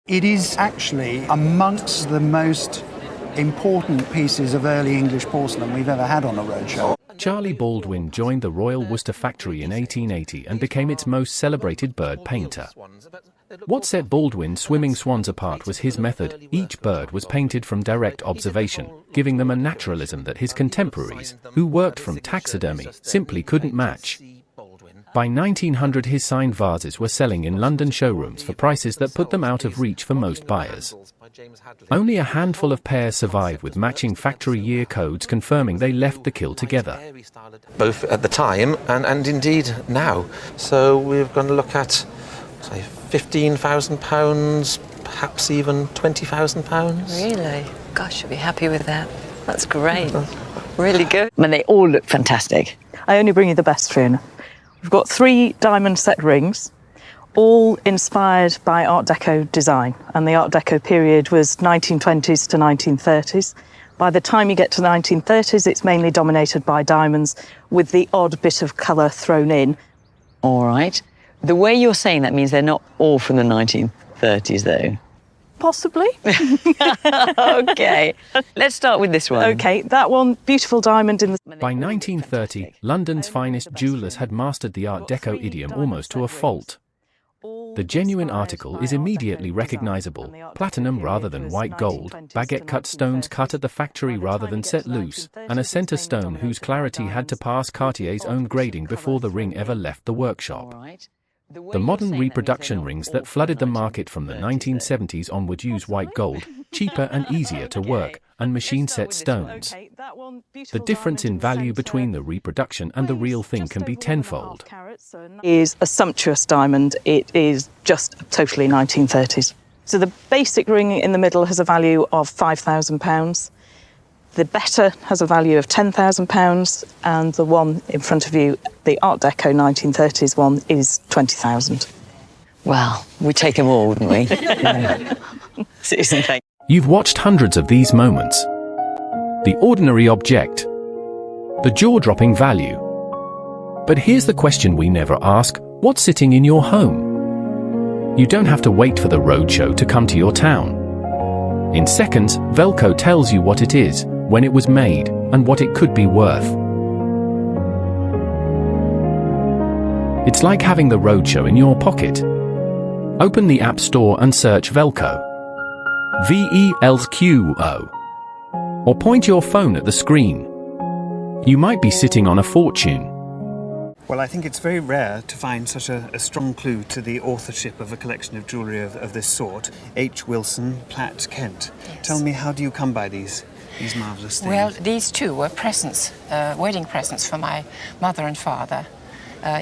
It is actually amongst the most important pieces of early English porcelain we've ever had on a roadshow. Charlie Baldwin joined the Royal Worcester factory in 1880 and became its most celebrated bird painter. What set Baldwin's swimming swans apart was his method. Each bird was painted from direct observation, giving them a naturalism that his contemporaries, who worked from taxidermy, simply couldn't match. By 1900, his signed vases were selling in London showrooms for prices that put them out of reach for most buyers. Only a handful of pairs survive with matching factory year codes confirming they left the kiln together. Both at the time and indeed now. So we're going to look at, say, £15,000, perhaps even £20,000. Really? Gosh, you'll be happy with that. That's great. Really good. I mean, they all look fantastic. I only bring you the best, Fiona. We've got 3 diamond set rings, all inspired by Art Deco design. And the Art Deco period was 1920s to 1930s. By the time you get to the 1930s, it's mainly dominated by diamonds with the odd bit of colour thrown in. All right. The way you're saying that means they're not all from the 1930s, though. Possibly. OK. Let's start with this one. OK, that one, beautiful diamond in the... By 1930, London's finest jewellers had mastered the Art Deco idiom almost to a fault. The genuine article is immediately recognisable, platinum rather than white gold, baguette-cut stones cut at the factory rather than set loose, and a centre stone whose clarity had to pass Cartier's own grading before the ring ever left the workshop. The modern reproduction rings that flooded the market from the 1970s onward use white gold, cheaper and easier to work, and machine-set stones. The difference in value between the reproduction and the real thing can be tenfold. Is a sumptuous diamond. It is just totally 1930s. So the basic ring in the middle has a value of £5,000. The better has a value of £10,000, and the one in front of you, the Art Deco 1930s one, is £20,000. Well, we'd take them all, wouldn't we? Susan, thank you. You've watched hundreds of these moments. The ordinary object. The jaw-dropping value. But here's the question we never ask: what's sitting in your home? You don't have to wait for the roadshow to come to your town. In seconds, Velco tells you what it is, when it was made, and what it could be worth. It's like having the roadshow in your pocket. Open the App Store and search Velco. VELQO. Or point your phone at the screen. You might be sitting on a fortune. Well, I think it's very rare to find such a strong clue to the authorship of a collection of jewellery of this sort. H. Wilson, Platt, Kent. Yes. Tell me, how do you come by these marvellous things? Well, these two were presents, wedding presents for my mother and father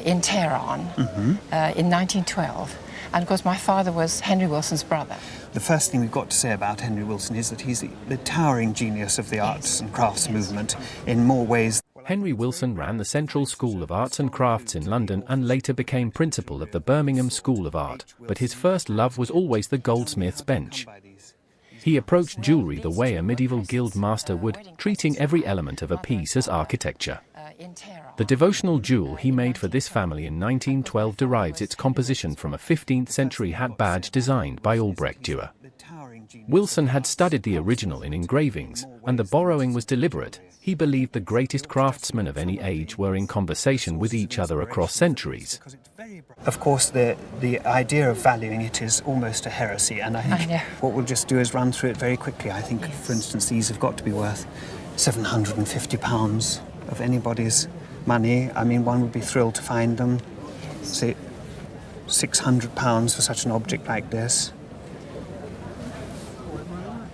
in Tehran in 1912. And of course, my father was Henry Wilson's brother. The first thing we've got to say about Henry Wilson is that he's the towering genius of the arts and crafts movement in more ways. Henry Wilson ran the Central School of Arts and Crafts in London and later became principal of the Birmingham School of Art, but his first love was always the goldsmith's bench. He approached jewellery the way a medieval guild master would, treating every element of a piece as architecture. The devotional jewel he made for this family in 1912 derives its composition from a 15th century hat badge designed by Albrecht Dürer. Wilson had studied the original in engravings, and the borrowing was deliberate. He believed the greatest craftsmen of any age were in conversation with each other across centuries. Of course, the idea of valuing it is almost a heresy, and I think what we'll just do is run through it very quickly. I think, for instance, these have got to be worth £750 of anybody's money. I mean, one would be thrilled to find them. Say, £600 for such an object like this.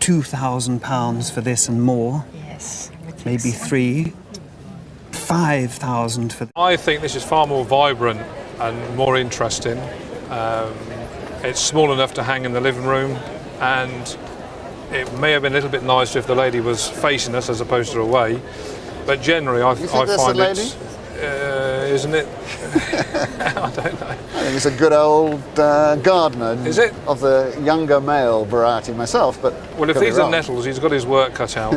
£2,000 for this and more. Yes. Maybe 3. 5,000 for... I think this is far more vibrant and more interesting. It's small enough to hang in the living room, and it may have been a little bit nicer if the lady was facing us as opposed to away. But generally, I find it's... isn't it? I don't know. I think it's a good old gardener. Is it? Of the younger male variety myself, but... Well, if these are nettles, he's got his work cut out.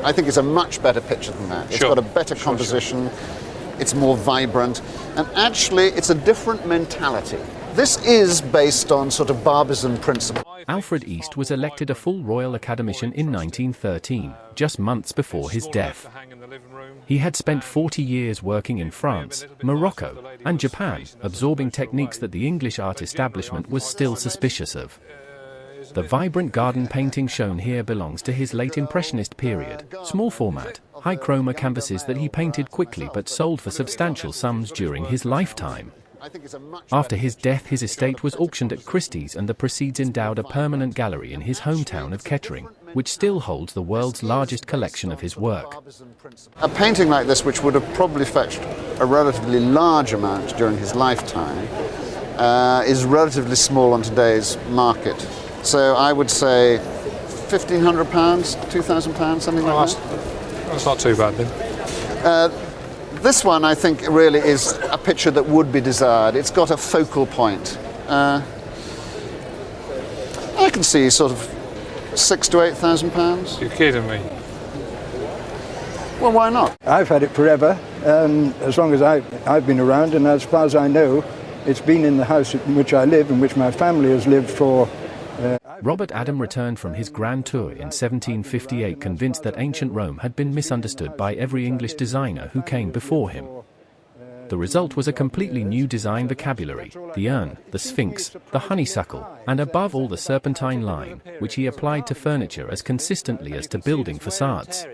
I think it's a much better picture than that. It's got a better composition, it's more vibrant, and actually it's a different mentality. This is based on sort of Barbizon principle. Alfred East was elected a full Royal Academician in 1913, just months before his death. He had spent 40 years working in France, Morocco, and Japan, absorbing techniques that the English art establishment was still suspicious of. The vibrant garden painting shown here belongs to his late Impressionist period, small format, high chroma canvases that he painted quickly but sold for substantial sums during his lifetime. After his death, his estate was auctioned at Christie's, and the proceeds endowed a permanent gallery in his hometown of Kettering, which still holds the world's largest collection of his work. A painting like this, which would have probably fetched a relatively large amount during his lifetime, is relatively small on today's market. So I would say £1,500, £2,000, something like that. That's not too bad then. This one, I think, really is a picture that would be desired. It's got a focal point. I can see sort of £6,000 to £8,000. You're kidding me. Well, why not? I've had it forever, as long as I've been around, and as far as I know, it's been in the house in which I live, in which my family has lived for. Robert Adam returned from his grand tour in 1758 convinced that ancient Rome had been misunderstood by every English designer who came before him. The result was a completely new design vocabulary: the urn, the sphinx, the honeysuckle, and above all the serpentine line, which he applied to furniture as consistently as to building facades.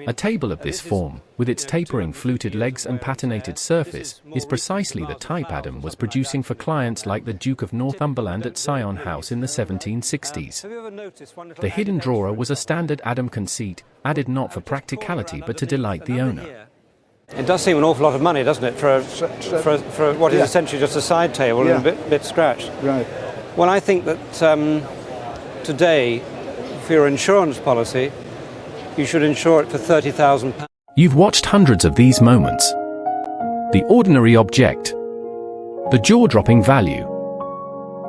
A table of this form, with its tapering fluted legs and patinated surface, is precisely the type Adam was producing for clients like the Duke of Northumberland at Sion House in the 1760s. The hidden drawer was a standard Adam conceit, added not for practicality but to delight the owner. It does seem an awful lot of money, doesn't it, for what is essentially just a side table and a bit scratched. Right. Well, I think that today, for your insurance policy, you should insure it for £30,000. You've watched hundreds of these moments. The ordinary object. The jaw-dropping value.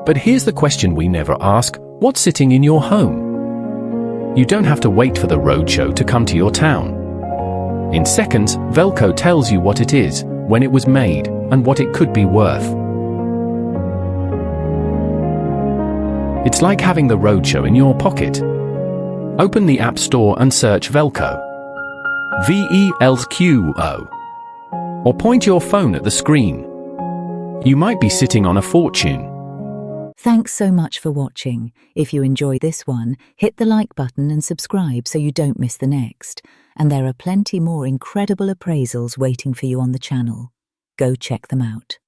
But here's the question we never ask: what's sitting in your home? You don't have to wait for the roadshow to come to your town. In seconds, Velco tells you what it is, when it was made, and what it could be worth. It's like having the roadshow in your pocket. Open the App Store and search Velco. VELQO. Or point your phone at the screen. You might be sitting on a fortune. Thanks so much for watching. If you enjoy this one, hit the like button and subscribe so you don't miss the next. And there are plenty more incredible appraisals waiting for you on the channel. Go check them out.